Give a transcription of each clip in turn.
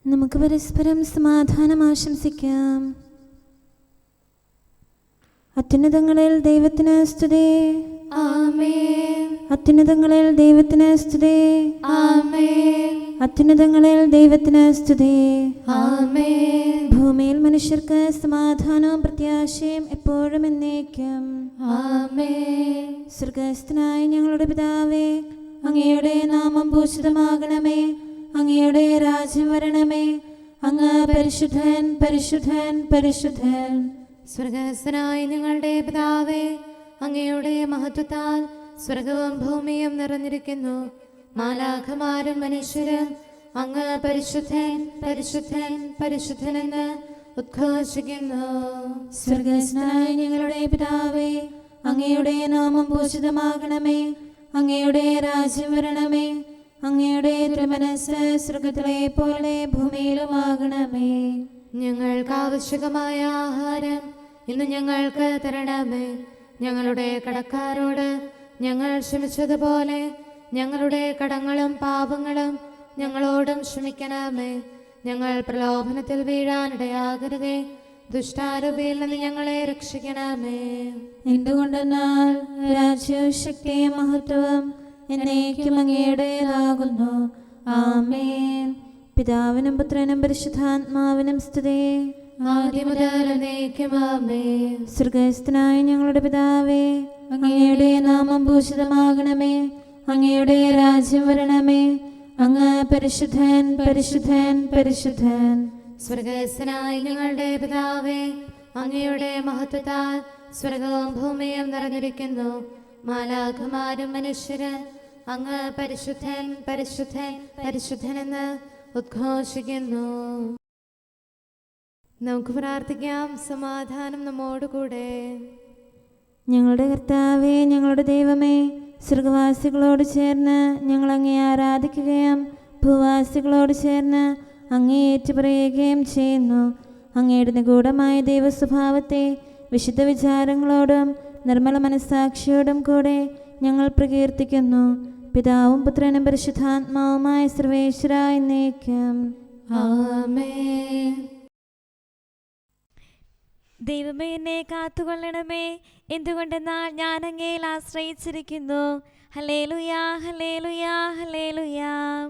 നമുക്ക് പരസ്പരം സമാധാനം ആശംസിക്കാം. അത്യുന്നതങ്ങളിൽ ദൈവത്തിന് സ്തുതി. ആമേൻ. അത്യുന്നതങ്ങളിൽ ദൈവത്തിന് സ്തുതി. ആമേൻ. അത്യുന്നതങ്ങളിൽ ദൈവത്തിന് സ്തുതി. ആമേൻ. ഭൂമിയിൽ മനുഷ്യർക്ക് സമാധാനവും പ്രത്യാശയും എപ്പോഴും എന്നേക്കും. ആമേൻ. സ്വർഗ്ഗസ്ഥനായ ഞങ്ങളുടെ പിതാവേ, അങ്ങയുടെ നാമം പൂജിതമാകണമേ. അങ്ങയുടെ രാജ്യം വരണമേ. അങ്ങ് പരിശുദ്ധൻ, പരിശുദ്ധൻ, പരിശുദ്ധൻ. സ്വർഗ്ഗസ്ഥനായ ഞങ്ങളുടെ പിതാവേ, അങ്ങയുടെ മഹത്വത്താൽ സ്വർഗവും ഭൂമിയും നിറഞ്ഞിരിക്കുന്നു. മാലാഖമാരും മനുഷ്യരും അങ്ങ് പരിശുദ്ധൻ, പരിശുദ്ധൻ, പരിശുദ്ധനെന്ന് ഉദ്ഘോഷിക്കുന്നു. സ്വർഗ്ഗസ്ഥനായ ഞങ്ങളുടെ പിതാവേ, അങ്ങയുടെ നാമം പൂജിതമാകണമേ. അങ്ങയുടെ രാജ്യം വരണമേ. അങ്ങയുടെ തിരുമനസ്സ് സ്വർഗ്ഗത്തിലെ പോലെ ഭൂമിയിലുമാകണമേ. ഞങ്ങൾക്ക് ആവശ്യകമായ ആഹാരം ഇന്ന് ഞങ്ങൾക്ക് തരണമേ. ഞങ്ങളുടെ കടക്കാരോട് ഞങ്ങൾ ക്ഷമിച്ചതുപോലെ ഞങ്ങളുടെ കടങ്ങളും പാപങ്ങളും ഞങ്ങളോടും ക്ഷമിക്കണമേ. ഞങ്ങൾ പ്രലോഭനത്തിൽ വീഴാനിടയാകരുതേ. ദുഷ്ടാരൂപിയിൽ നിന്ന് ഞങ്ങളെ രക്ഷിക്കണമേ. എന്തുകൊണ്ടെന്നാൽ രാജ്യവും ശക്തിയും മഹത്വവും എന്നേക്കും അങ്ങയുടേതാകുന്നു. ആമേൻ. പിതാവിനും പുത്രനും പരിശുദ്ധാത്മാവിനും സ്തുതി. ആദ്യം മുതൽ എന്നേക്കും ആമേൻ. സ്വർഗ്ഗസ്ഥനായ ഞങ്ങളുടെ പിതാവേ, അങ്ങയുടെ നാമം പൂജിതമാകണമേ. അങ്ങയുടെ രാജ്യം വരണമേ. അങ്ങ് പരിശുദ്ധൻ, പരിശുദ്ധൻ, പരിശുദ്ധൻ. സ്വർഗ്ഗസ്ഥനായ ഞങ്ങളുടെ പിതാവേ, അങ്ങയുടെ മഹത്വത്താൽ സ്വർഗവും ഭൂമിയും നിറഞ്ഞിരിക്കുന്നു. മാലാഖമാരും മനുഷ്യരും അങ്ങ് പരിശുദ്ധൻ, പരിശുദ്ധൻ, പരിശുദ്ധനെന്ന് ഉദ്ഘോഷിക്കുന്നു. നമുക്ക് പ്രാർത്ഥിക്കാം. സമാധാനം നമ്മോടുകൂടെ. ഞങ്ങളുടെ കർത്താവേ, ഞങ്ങളുടെ ദൈവമേ, സ്വർഗവാസികളോട് ചേർന്ന് ഞങ്ങൾ അങ്ങേ ആരാധിക്കുകയും ഭൂവാസികളോട് ചേർന്ന് അങ്ങേ ഏറ്റുപറയുകയും ചെയ്യുന്നു. അങ്ങയുടെ നിഗൂഢമായ ദൈവസ്വഭാവത്തെ വിശുദ്ധ വിചാരങ്ങളോടും നിർമ്മല മനസ്സാക്ഷിയോടും കൂടെ ഞങ്ങൾ പ്രകീർത്തിക്കുന്നു. പിതാവും പുത്രനും പരിശുദ്ധാത്മാവുമായ സർവേശ്വര എന്നേക്കും. ആമേൻ. ദൈവമേ, എന്നെ കാത്തുകൊള്ളണമേ. എന്തുകൊണ്ടെന്നാൽ ഞാൻ അങ്ങയിൽ ആശ്രയിച്ചിരിക്കുന്നു. ഹല്ലേലൂയാ, ഹല്ലേലൂയാ, ഹല്ലേലൂയാ.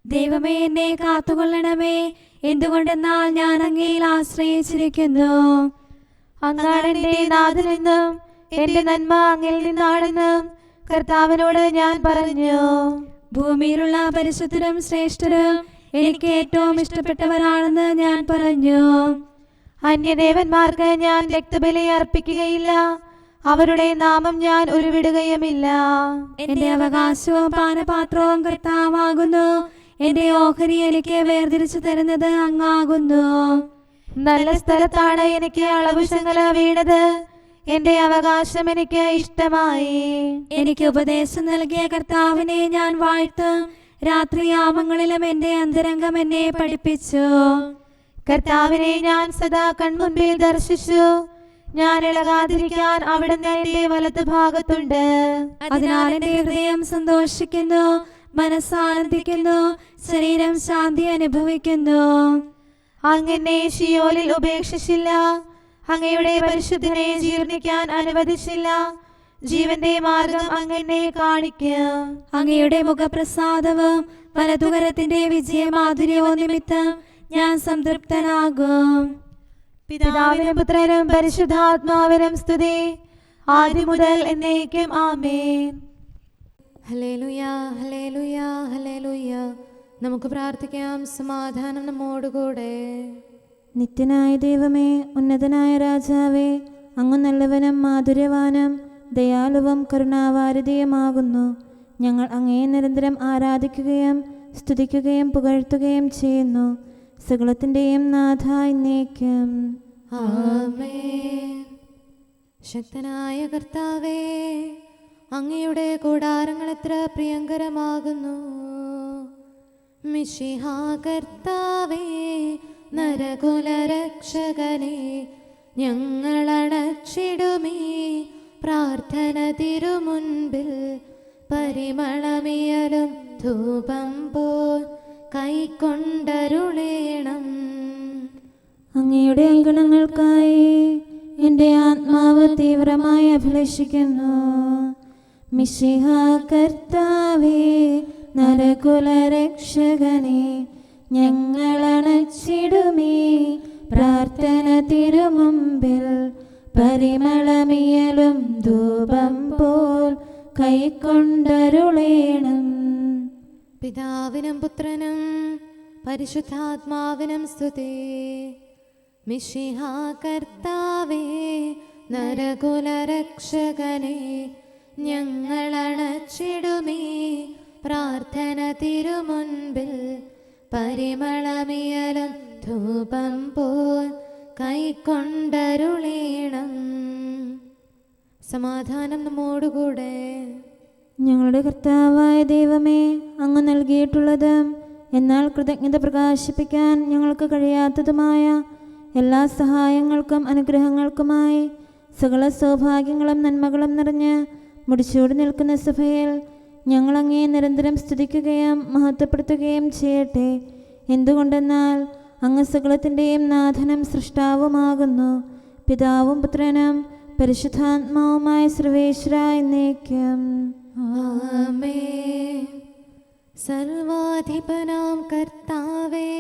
ദൈവമേ, എന്നെ കാത്തുകൊള്ളണമേ. എന്തുകൊണ്ടെന്നാൽ ഞാൻ അങ്ങയിൽ ആശ്രയിച്ചിരിക്കുന്നു. അങ്ങാണ് എൻ്റെ നാഥനെന്നും എൻ്റെ നന്മ അങ്ങിൽ നിന്നാണെന്നും കർത്താവിനോട് ഞാൻ പറഞ്ഞു. ഭൂമിയിലുള്ള പരിശുദ്ധരും ശ്രേഷ്ഠരും എനിക്ക് ഏറ്റവും ഇഷ്ടപ്പെട്ടവരാണെന്ന് ഞാൻ പറഞ്ഞു. അന്യദേവന്മാർക്ക് ഞാൻ രക്തബലി അർപ്പിക്കുകയില്ല. അവരുടെ നാമം ഞാൻ ഉരുവിടുകയുമില്ല. എന്റെ അവകാശവും പാനപാത്രവും കർത്താവാകുന്നു. എന്റെ ഓഹരി എനിക്ക് വേർതിരിച്ചു തരുന്നത് അങ്ങാകുന്നു. നല്ല സ്ഥലത്താണ് എനിക്ക് അളവുശങ്കല വീണത്. എന്റെ അവകാശം എനിക്ക് ഇഷ്ടമായി. എനിക്ക് ഉപദേശം നൽകിയ കർത്താവിനെ ഞാൻ വാഴ്ത്തും. രാത്രിയാമങ്ങളിലും എന്റെ അന്തരംഗം എന്നെ പഠിപ്പിച്ചു. കർത്താവിനെ ഞാൻ സദാ കൺമുൻപിൽ ദർശിച്ചു. ഞാൻ ഇളകാതിരിക്കാൻ അവിടുന്ന് എന്റെ വലതു ഭാഗത്തുണ്ട്. അതിനാൽ എന്റെ ഹൃദയം സന്തോഷിക്കുന്നു, മനസ്സാനന്ദിക്കുന്നു, ശരീരം ശാന്തി അനുഭവിക്കുന്നു. അങ്ങനെ ശിയോലിൽ ഉപേക്ഷിച്ചില്ല. അങ്ങയുടെ പരിശുദ്ധനെ ജീർണിക്കാൻ അനുവദിച്ചില്ല. ജീവന്റെ മാർഗം അങ്ങനെ കാണിക്കും. അങ്ങയുടെ മുഖപ്രസാദവും വലതുകരത്തിന്റെ വിജയമാധുര്യവും നിമിത്തം ഞാൻ സംതൃപ്തനാകും. പിതാവിനും പുത്രനും പരിശുദ്ധാത്മാവിനും സ്തുതി, ആദ്യം മുതൽ എന്നേക്കും ആമേൻ. ഹല്ലേലൂയാ, ഹല്ലേലൂയാ, ഹല്ലേലൂയാ. നമുക്ക് പ്രാർത്ഥിക്കാം. സമാധാനം നമ്മോടുകൂടെ. നിത്യനായ ദൈവമേ, ഉന്നതനായ രാജാവേ, അങ്ങ് നല്ലവനും മാധുര്യവാനും ദയാലുവും കരുണാവാരിധിയുമാകുന്നു. ഞങ്ങൾ അങ്ങയെ നിരന്തരം ആരാധിക്കുകയും സ്തുതിക്കുകയും പുകഴ്ത്തുകയും ചെയ്യുന്നു. സകലത്തിൻ്റെയും നാഥ എന്നേക്കും. ആമേൻ. ശക്തനായ കർത്താവേ, അങ്ങയുടെ കൂടാരങ്ങൾ എത്ര പ്രിയങ്കരമാകുന്നു. മിശിഹാ കർത്താവേ, നരകുലരക്ഷകനെ, ഞങ്ങളണച്ചിടുമേ പ്രാർത്ഥന തിരുമുൻപിൽ. പരിമളമിയലും ധൂപം പോൽ കൈക്കൊണ്ടരുളേണം. അങ്ങയുടെ അങ്കണങ്ങൾക്കായി എൻ്റെ ആത്മാവ് തീവ്രമായി അഭിലഷിക്കുന്നു. മിശിഹ കർത്താവേ, നരകുലരക്ഷകനെ, ഞങ്ങളണച്ചിടുമേ പ്രാർത്ഥന തിരുമുമ്പിൽ. പരിമളമിയലും ധൂപം പോൽ കൈക്കൊണ്ടരുളേണം. പിതാവിനും പുത്രനും പരിശുദ്ധാത്മാവിനും സ്തുതി. മിശിഹ കർത്താവേ, നരകുലരക്ഷകനെ, ഞങ്ങളണച്ചിടുമേ പ്രാർത്ഥന തിരുമുൻപിൽ. പരിമളമിയലും ധൂപം പോൽ കൈക്കൊണ്ടരുളേണം. സമാധാനം നമ്മോടുകൂടെ. ഞങ്ങളുടെ കർത്താവായ ദൈവമേ, അങ്ങ് നൽകിയിട്ടുള്ളതും എന്നാൽ കൃതജ്ഞത പ്രകാശിപ്പിക്കാൻ ഞങ്ങൾക്ക് കഴിയാത്തതുമായ എല്ലാ സഹായങ്ങൾക്കും അനുഗ്രഹങ്ങൾക്കുമായി സകല സൗഭാഗ്യങ്ങളും നന്മകളും നിറഞ്ഞ് മുടിച്ചൂടി നിൽക്കുന്ന സഭയിൽ ഞങ്ങൾ അങ്ങേ നിരന്തരം സ്തുതിക്കുകയും മഹത്വപ്പെടുത്തുകയും ചെയ്യട്ടെ. എന്തുകൊണ്ടെന്നാൽ അങ്ങ് സകലത്തിൻ്റെയും നാഥനും സൃഷ്ടാവുമാകുന്നു. പിതാവും പുത്രനും പരിശുദ്ധാത്മാവുമായ സർവേശ്വര എന്നേക്കും. ആമേൻ. സർവാധിപനാം കർത്താവേ,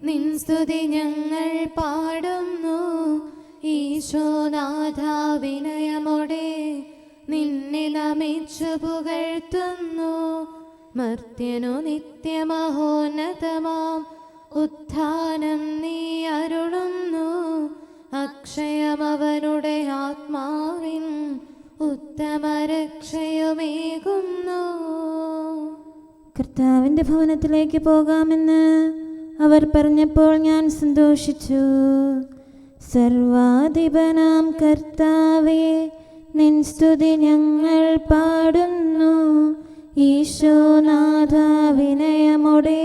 നിൻ സ്തുതി ഞങ്ങൾ പാടുന്നു. ഈശോനാഥ, വിനയമോടെ നിന്നെ നമിച്ചു പുകഴ്ത്തുന്നു. മർത്യനു നിത്യമഹോന്നതമാം ഉത്ഥാനം നീ അരുളുന്നു. അക്ഷയമവനുടെ ആത്മാവിൻ ഉത്തമരക്ഷയുമേകുന്നു. കർത്താവിൻ്റെ ഭവനത്തിലേക്ക് പോകാമെന്ന് അവർ പറഞ്ഞപ്പോൾ ഞാൻ സന്തോഷിച്ചു. സർവാധിപനാം കർത്താവേ, നിൻ സ്തുതി ഞങ്ങൾ പാടുന്നു. ഈശോനാഥ, വിനയമോടെ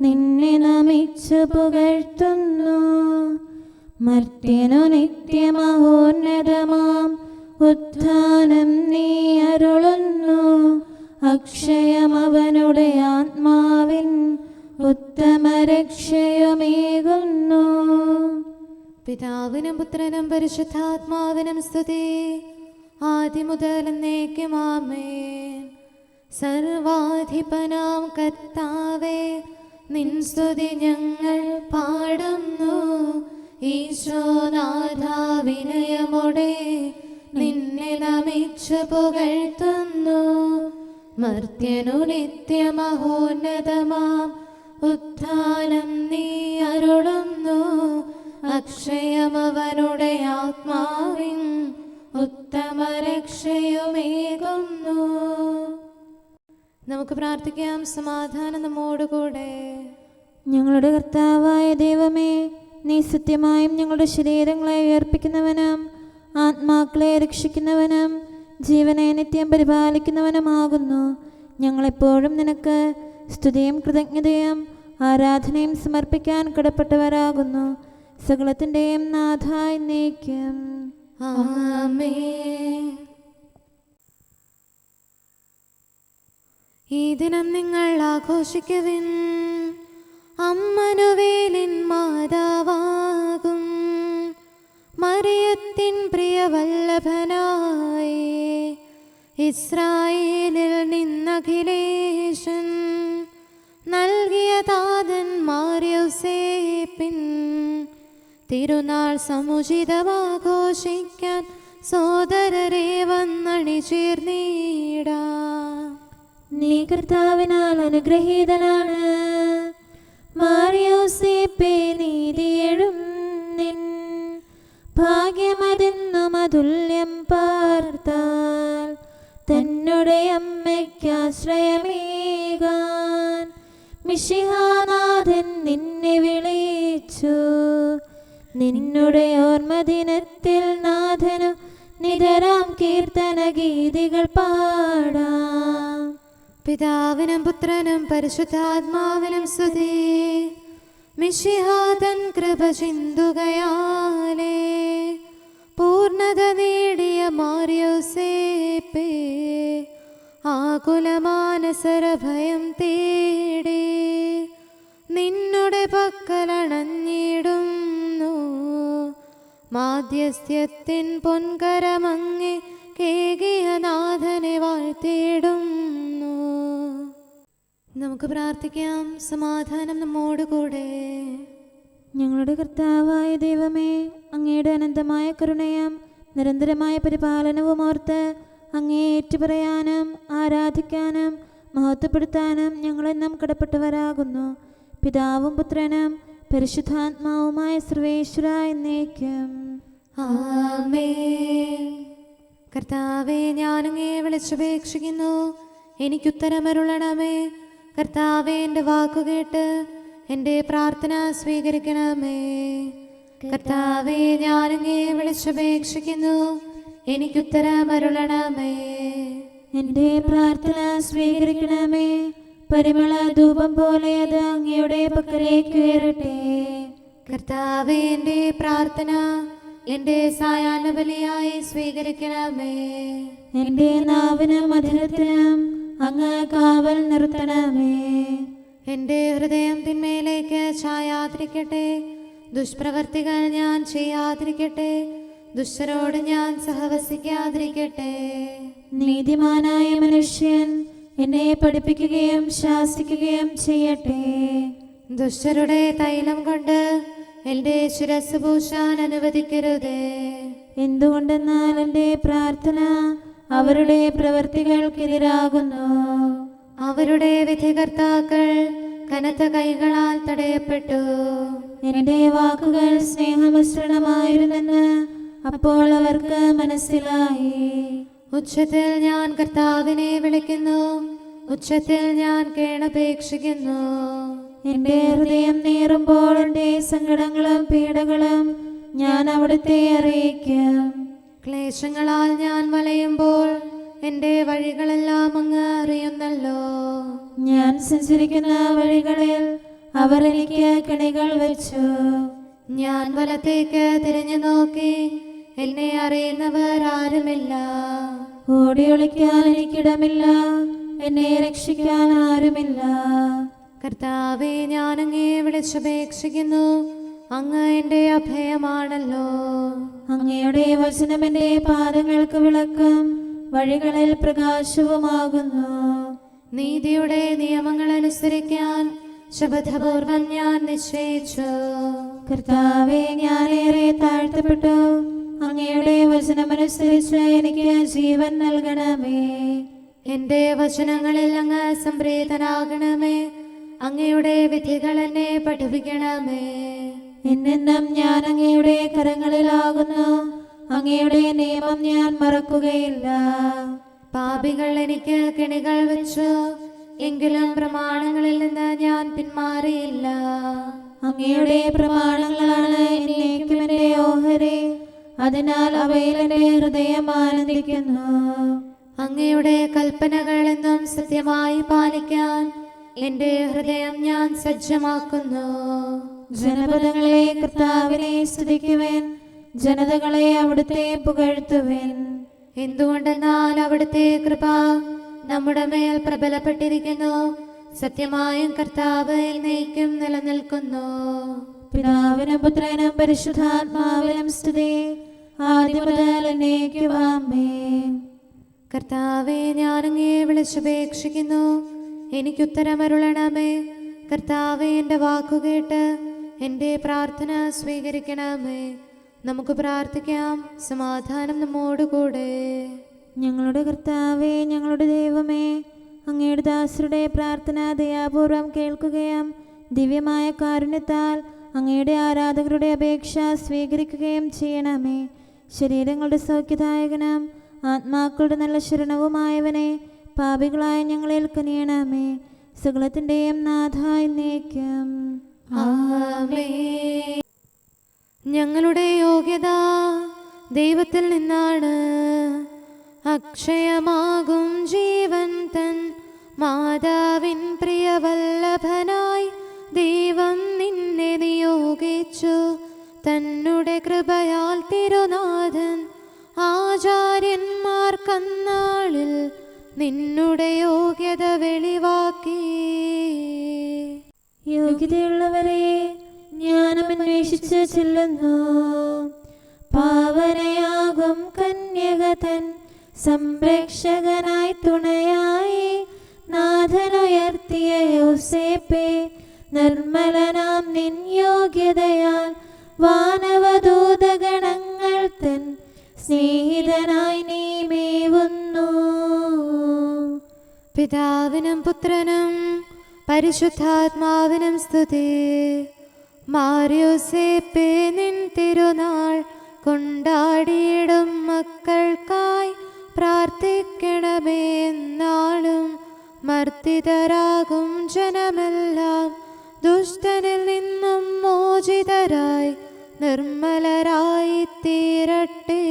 നിന്നെ നമിച്ചു പുകഴ്ത്തുന്നു. മർത്യനു നിത്യമഹോന്നതമാം ഉത്ഥാനം നീ അരുളുന്നു. അക്ഷയമവനുടെ ആത്മാവിൻ ഉത്തമരക്ഷയുമേകുന്നു. പിതാവിനും പുത്രനും പരിശുദ്ധാത്മാവിനും സ്തുതി, ആദ്യം മുതൽ എന്നേക്കും ആമേൻ. സർവാധിപനാം കർത്താവേ, നിൻ സ്തുതി ഞങ്ങൾ പാടുന്നു. ഈശോനാഥ, വിനയമോടെ നിന്നെ നമിച്ചു പുകഴ്ത്തുന്നു. മർത്യനു നിത്യമഹോന്നതമാം ഉത്ഥാനം നീ അരുളുന്നു. അക്ഷയമവനുടെ ആത്മാവിൻ ഉത്തമരക്ഷയുമേകുന്നു. നമുക്ക് പ്രാർത്ഥിക്കാം. സമാധാനം നമ്മോടുകൂടെ. ഞങ്ങളുടെ കർത്താവായ ദൈവമേ, നീ സത്യമായും ഞങ്ങളുടെ ശരീരങ്ങളെ ഉയർപ്പിക്കുന്നവനും ആത്മാക്കളെ രക്ഷിക്കുന്നവനും ജീവനെ നിത്യം പരിപാലിക്കുന്നവനുമാകുന്നു. ഞങ്ങളെപ്പോഴും നിനക്ക് സ്തുതിയും കൃതജ്ഞതയും ആരാധനയും സമർപ്പിക്കാൻ കടപ്പെട്ടവരാകുന്നു. സകലത്തിൻ്റെയും നാഥ എന്നേക്കും. ആമേൻ. ഈ ദിനം നിങ്ങൾ ആഘോഷിക്കുവിൻ. അമ്മനുവേലിൻ മാതാവാകും മറിയത്തിൻ പ്രിയവല്ലഭനായി ഇസ്രായേലിൽ നിന്നഖിലേശൻ നൽകിയ താതൻ മാർയോസേപ്പിൻ തിരുനാൾ സമുചിതമാഘോഷിക്കാൻ സോദരരെ വന്നണിചേർന്നിടാം. നീ കർത്താവിനാൽ അനുഗ്രഹീതനാണ്. മാർയോസേപ്പേ, നീതിയെഴും നിൻ ഭാഗ്യമതെന്നും അതുല്യം പാർത്താൽ തന്നുടെ അമ്മയ്ക്കാശ്രയമേകാൻ മിശിഹാനാഥൻ നിന്നെ വിളിച്ചു. നിന്നുടെ ഓർമ്മദിനത്തിൽ നാഥനു നിതരാം കീർത്തന ഗീതികൾ പാടാം. പിതാവിനും പുത്രനും പരിശുദ്ധാത്മാവിനും സ്തുതി. മിശിഹാതൻ കൃപ ചിന്തുകയാലേ പൂർണ്ണത നേടിയ മാർയോസേപ്പേ, ആകുലമാനസര ഭയം തേടി മാധ്യസ്ഥ്യത്തിൻ പൊൻകരമങ്ങെ കേകിയ നാഥനെ വാഴ്ത്തിയിടുന്നു. നമുക്ക് പ്രാർത്ഥിക്കാം. സമാധാനം നമ്മോടുകൂടെ. ഞങ്ങളുടെ കർത്താവായ ദൈവമേ, അങ്ങയുടെ അനന്തമായ കരുണയും നിരന്തരമായ പരിപാലനവും ഓർത്ത് അങ്ങേ ഏറ്റുപറയാനും ആരാധിക്കാനും മഹത്വപ്പെടുത്താനും ഞങ്ങളെന്നും കടപ്പെട്ടവരാകുന്നു. പിതാവും പുത്രനും പരിശുദ്ധാത്മാവുമായ സർവേശ്വര എന്നേക്കും ആമേൻ. കർത്താവേ, ഞാനങ്ങേ വിളിച്ചപേക്ഷിക്കുന്നു, എനിക്കുത്തരമരുളണമേ. കർത്താവേ, എൻ്റെ വാക്കുകേട്ട് എൻ്റെ പ്രാർത്ഥന സ്വീകരിക്കണമേ. കർത്താവേ, ഞാനങ്ങേ വിളിച്ചപേക്ഷിക്കുന്നു, എനിക്കുത്തരമരുളണമേ. എൻ്റെ പ്രാർത്ഥന സ്വീകരിക്കണമേ. പരിമള ധൂപം പോലെ അത് അങ്ങയുടെ പക്കലേക്ക് ഉയരട്ടെ. കർത്താവേ, എൻ്റെ പ്രാർത്ഥന എൻ്റെ സായാഹ്ന ബലിയായി സ്വീകരിക്കണമേ. എൻ്റെ നാവിനും മധുരത്തിനും അങ്ങ് കാവൽ നിർത്തണമേ. എൻ്റെ ഹൃദയം തിന്മയിലേക്ക് ചായാതിരിക്കട്ടെ. ദുഷ്പ്രവർത്തികൾ ഞാൻ ചെയ്യാതിരിക്കട്ടെ. ദുഷ്ടരോട് ഞാൻ സഹവസിക്കാതിരിക്കട്ടെ. നീതിമാനായ മനുഷ്യൻ എന്നെ പഠിപ്പിക്കുകയും ശാസിക്കുകയും ചെയ്യട്ടെ. ദുഷ്ടരുടെ തൈലം കൊണ്ട് എൻ്റെ ശിരസ് പൂശാൻ അനുവദിക്കരുതേ. എന്തുകൊണ്ടെന്നാൽ എൻ്റെ പ്രാർത്ഥന അവരുടെ പ്രവൃത്തികൾക്കെതിരാകുന്നു. അവരുടെ വിധികർത്താക്കൾ കനത്ത കൈകളാൽ തടയപ്പെട്ടു. എൻ്റെ വാക്കുകൾ സ്നേഹമിശ്രണമായിരുന്നെന്ന് അപ്പോൾ അവർക്ക് മനസ്സിലായി. ഉച്ചത്തിൽ ഞാൻ കർത്താവിനെ വിളിക്കുന്നു, ഉച്ചത്തിൽ ഞാൻ കേണപേക്ഷിക്കുന്നു. എൻ്റെ ഹൃദയം നീറുമ്പോൾ എൻ്റെ സങ്കടങ്ങളും പീഡകളും ഞാൻ അവിടുത്തെ അറിയിക്കും. ക്ലേശങ്ങളാൽ ഞാൻ വലയുമ്പോൾ എൻ്റെ വഴികളെല്ലാം അങ്ങ് അറിയുന്നല്ലോ. ഞാൻ സഞ്ചരിക്കുന്ന വഴികളിൽ അവർ എനിക്ക് കെണികൾ വെച്ചു. ഞാൻ വലത്തേക്ക് തിരിഞ്ഞു നോക്കി, എന്നെ അറിയുന്നവർ ആരുമില്ല. ഓടിയൊളിക്കാൻ എനിക്കിടമില്ല, എന്നെ രക്ഷിക്കാൻ ആരുമില്ല. കർത്താവേ, ഞാൻ അങ്ങേ വിളിച്ചപേക്ഷിക്കുന്നു, അങ്ങ് എൻ്റെ അഭയമാണല്ലോ. അങ്ങയുടെ വചനം എൻ്റെ പാദങ്ങൾക്ക് വിളക്കും വഴികളിൽ പ്രകാശവുമാകുന്നു. നീതിയുടെ നിയമങ്ങൾ അനുസരിക്കാൻ ശപഥപൂർവം ഞാൻ നിശ്ചയിച്ചു. കർത്താവേ, ഞാനേറെ താഴ്ത്തപ്പെട്ടു. അങ്ങയുടെ വചനമനുസരിച്ച് എനിക്ക് ജീവൻ നൽകണമേ. എൻ്റെ വചനങ്ങളിൽ അങ്ങ് സംപ്രീതനാകണമേ. അങ്ങയുടെ വിധികൾ എന്നെ പഠിപ്പിക്കണമേ. എന്നെന്നും ഞാൻ അങ്ങയുടെ കരങ്ങളിലാകുന്നു. അങ്ങയുടെ നിയമം ഞാൻ മറക്കുകയില്ല. പാപികൾ എനിക്ക് കെണികൾ വെച്ചു, എങ്കിലും പ്രമാണങ്ങളിൽ നിന്ന് ഞാൻ പിന്മാറിയില്ല. അങ്ങയുടെ പ്രമാണങ്ങളാണ് എന്നേക്കും എൻ്റെ ഓഹരി. അതിനാൽ അവയിൽ എൻ്റെ ഹൃദയം ആനന്ദിക്കുന്നു. അങ്ങയുടെ കൽപ്പനകൾ എന്നും സത്യമായി പാലിക്കാൻ എൻ്റെ ഹൃദയം ഞാൻ സജ്ജമാക്കുന്നു. ജനപദങ്ങളെ കർത്താവിനെ സ്തുതിക്കുവിൻ, ജനതകളെ അവിടുത്തെ പുകഴ്ത്തുവിൻ. എന്തുകൊണ്ടെന്നാൽ അവിടുത്തെ കൃപ നമ്മുടെ മേൽ പ്രബലപ്പെട്ടിരിക്കുന്നു. സത്യമായും കർത്താവ് എന്നേക്കും നിലനിൽക്കുന്നു. പിതാവിനും പുത്രനും പരിശുദ്ധാത്മാവിനും സ്തുതി, ആദ്യം മുതൽ എന്നേക്കും ആമേൻ. കർത്താവേ, ഞാനങ്ങേ വിളിച്ചപേക്ഷിക്കുന്നു, എനിക്കുത്തരമരുളണമേ. കർത്താവേ, എൻ്റെ വാക്കുകേട്ട് എൻ്റെ പ്രാർത്ഥന സ്വീകരിക്കണമേ. നമുക്ക് പ്രാർത്ഥിക്കാം. സമാധാനം നമ്മോടുകൂടെ. ഞങ്ങളുടെ കർത്താവേ, ഞങ്ങളുടെ ദൈവമേ, അങ്ങയുടെ ദാസരുടെ പ്രാർത്ഥന ദയാപൂർവം കേൾക്കുകയും ദിവ്യമായ കാരുണ്യത്താൽ അങ്ങയുടെ ആരാധകരുടെ അപേക്ഷ സ്വീകരിക്കുകയും ചെയ്യണമേ. ശരീരങ്ങളുടെ സൗഖ്യദായകനും ആത്മാക്കളുടെ നല്ല ശരണവുമായവനെ പാപികളായ ഞങ്ങളിൽ കനിയണമേ. സകലത്തിൻ്റെയും നാഥ എന്നേക്കും ആമേൻ. ഞങ്ങളുടെ യോഗ്യത ദൈവത്തിൽ നിന്നാണ്. അക്ഷയമാകും ജീവൻ തൻ മാതാവിൻ പ്രിയവല്ലഭനായി ദൈവം നിന്നെ നിയോഗിച്ചു. തന്നുടെ കൃപയാൽ തിരുനാഥൻ ആചാര്യന്മാർക്കന്നാളിൽ നിന്നുടെ യോഗ്യത വെളിവാക്കി. യോഗ്യതയുള്ളവരെ ജ്ഞാനം അന്വേഷിച്ച് ചെല്ലുന്നു. പാവനയാകും കന്യകതൻ സംരക്ഷകനായി തുണയായി നാഥനുയർത്തിയ യോസേപ്പേ, നിർമ്മലനാം നിൻ യോഗ്യതയാൽ വാനവദൂതഗണങ്ങൾ തൻ സ്നേഹിതനായി നീ മേവുന്നു. പിതാവിനും പുത്രനും പരിശുദ്ധാത്മാവിനും സ്തുതി. മാർയോസേപ്പേ, നിൻ തിരുനാൾ കൊണ്ടാടിയിടും മക്കൾക്കായി പ്രാർത്ഥിക്കണമേ. എന്നാളും മർദ്ദിതരാകും ജനമെല്ലാം ദുഷ്ടനിൽ നിന്നും മോചിതരായി നിർമ്മലരായി തീരട്ടെ.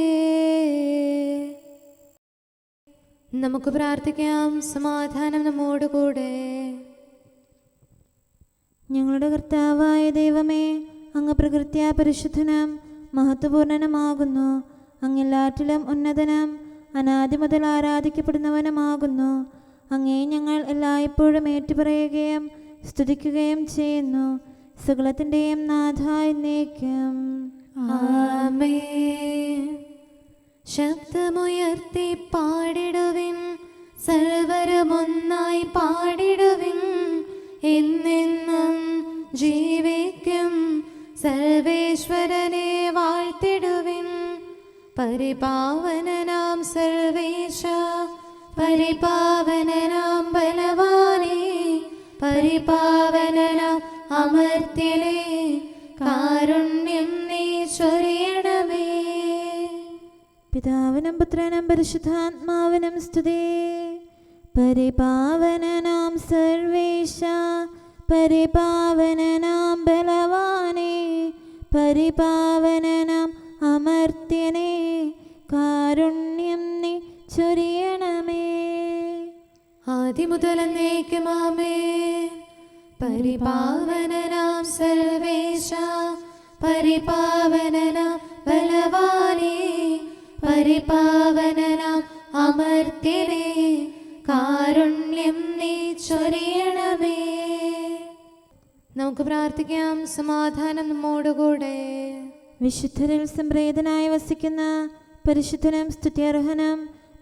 നമുക്ക് പ്രാർത്ഥിക്കാം. സമാധാനം നമ്മോടുകൂടെ. ഞങ്ങളുടെ കർത്താവായ ദൈവമേ, അങ്ങ് പ്രകൃത്യാ പരിശുദ്ധനും മഹത്വപൂർണനുമാകുന്നു. അങ്ങെല്ലാറ്റിലും ഉന്നതനും അനാദി മുതൽ ആരാധിക്കപ്പെടുന്നവനുമാകുന്നു. അങ്ങേ ഞങ്ങൾ എല്ലായ്പ്പോഴും ഏറ്റുപറയുകയും സ്തുതിക്കുകയും ചെയ്യുന്നു. സകലത്തിൻ്റെയും നാഥ എന്നേക്കും. ആമേൻ. ശബ്ദമുയർത്തി പാടിടുവിൻ, സർവരും ഒന്നായി പാടിടുവിൻ. എന്നെന്നും ജീവിക്കും സർവേശ്വരനെ വാഴ്ത്തിടുവിൻ. പരിപാവനനാം സർവേശ, പരിപാവനനാം ബലവാനേ, പരിപാവനനാം അമർത്യനേ, കാരുണ്യം നീ ചൊരിയണമേ. പിതാവിനും പുത്രനും പരിശുദ്ധാത്മാവിനും സ്തുതി. പരിപാവനനാം സർവേശ, പരിപാവനനാം ബലവാനേ, പരിപാവനനാം അമർത്യനേ, കാരുണ്യം നീ ചൊരിയണമേ. ആദിമുതൽ എന്നേക്കും ആമേൻ. പരിപാവനനാം സർവേശ, പരിപാവനനാം ബലവാനേ, പരിപാവനനാം അമർത്യനേ, കാരുണ്യം നീ ചൊരിയണമേ. നമുക്ക് പ്രാർത്ഥിക്കാം. സമാധാനം നമ്മോടുകൂടെ. വിശുദ്ധരിൽ സംപ്രേതനായി വസിക്കുന്ന പരിശുദ്ധനും സ്തുത്യർഹനും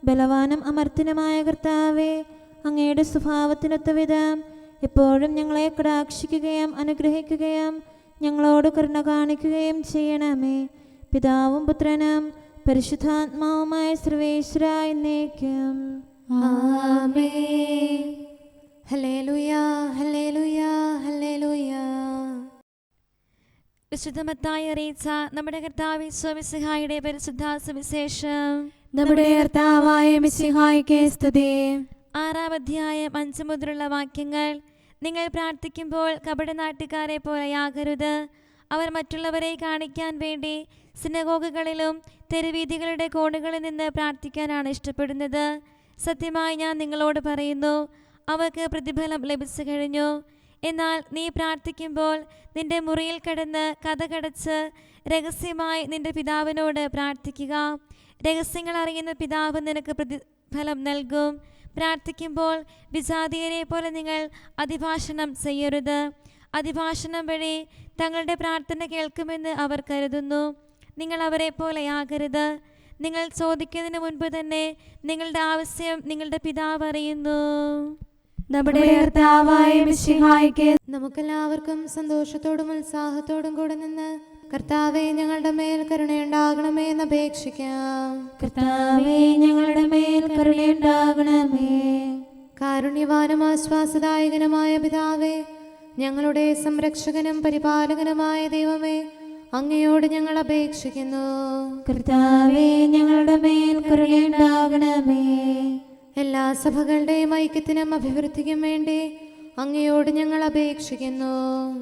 ബലവാനും അമർത്യനുമായ കർത്താവേ, അങ്ങയുടെ സ്വഭാവത്തിനൊത്ത വിധം എപ്പോഴും ഞങ്ങളെ കടാക്ഷിക്കുകയും അനുഗ്രഹിക്കുകയും ഞങ്ങളോട് കരുണ കാണിക്കുകയും ചെയ്യണമേ. പിതാവും പുത്രനും പരിശുദ്ധാത്മാവുമായ സർവേശ്വര എന്നേക്കും. ആമേൻ. ഹല്ലേലൂയ, ഹല്ലേലൂയ, ഹല്ലേലൂയ. വിശുദ്ധ മത്തായി അറിയിച്ച നമ്മുടെ കർത്താവ് ഈശോമിശിഹായുടെ പരിശുദ്ധ സുവിശേഷം. നമ്മുടെ കർത്താവായ മിശിഹായ്ക്ക് സ്തുതി. 6-ാം അധ്യായം 5 മുതലുള്ള വാക്യങ്ങൾ. നിങ്ങൾ പ്രാർത്ഥിക്കുമ്പോൾ കപടനാട്ടുകാരെ പോലെയാകരുത്. അവർ മറ്റുള്ളവരെ കാണിക്കാൻ വേണ്ടി സിനഗോഗുകളിലും തെരുവീഥികളുടെ കോണുകളിൽ നിന്ന് പ്രാർത്ഥിക്കാനാണ് ഇഷ്ടപ്പെടുന്നത്. സത്യമായി ഞാൻ നിങ്ങളോട് പറയുന്നു, അവർക്ക് പ്രതിഫലം ലഭിച്ചു കഴിഞ്ഞു. എന്നാൽ നീ പ്രാർത്ഥിക്കുമ്പോൾ നിന്റെ മുറിയിൽ കിടന്ന് കതകടച്ച് രഹസ്യമായി നിന്റെ പിതാവിനോട് പ്രാർത്ഥിക്കുക. രഹസ്യങ്ങൾ അറിയുന്ന പിതാവ് നിനക്ക് പ്രതിഫലം നൽകും. പ്രാർത്ഥിക്കുമ്പോൾ വിജാതീയരെ പോലെ നിങ്ങൾ അതിഭാഷണം ചെയ്യരുത്. അതിഭാഷണം വഴി തങ്ങളുടെ പ്രാർത്ഥന കേൾക്കുമെന്ന് അവർ കരുതുന്നു. നിങ്ങൾ അവരെ പോലെയാകരുത്. നിങ്ങൾ ചോദിക്കുന്നതിന് മുൻപ് തന്നെ നിങ്ങളുടെ ആവശ്യം നിങ്ങളുടെ പിതാവ് അറിയുന്നു. നമ്മുടെ കർത്താവായ മിശിഹായ്ക്ക്. നമുക്കെല്ലാവർക്കും സന്തോഷത്തോടും ഉത്സാഹത്തോടും കൂടെ നിന്ന് കർത്താവേ, ഞങ്ങളുടെ മേൽ കരുണയുണ്ടാകണമേ എന്ന് അപേക്ഷിക്കാം. കർത്താവേ, ഞങ്ങളുടെ മേൽ കരുണയുണ്ടാകണമേ. കാരുണ്യവാനും ആശ്വാസദായകനുമായ പിതാവേ, ഞങ്ങളുടെ സംരക്ഷകനും പരിപാലകനുമായ ദൈവമേ, അങ്ങയോട് ഞങ്ങൾ അപേക്ഷിക്കുന്നു. കർത്താവേ, ഞങ്ങളുടെ മേൽ കരുണയുണ്ടാകണമേ. എല്ലാ സഭകളുടെയും ഐക്യത്തിനും അഭിവൃദ്ധിക്കും വേണ്ടി അങ്ങയോട് ഞങ്ങൾ അപേക്ഷിക്കുന്നു.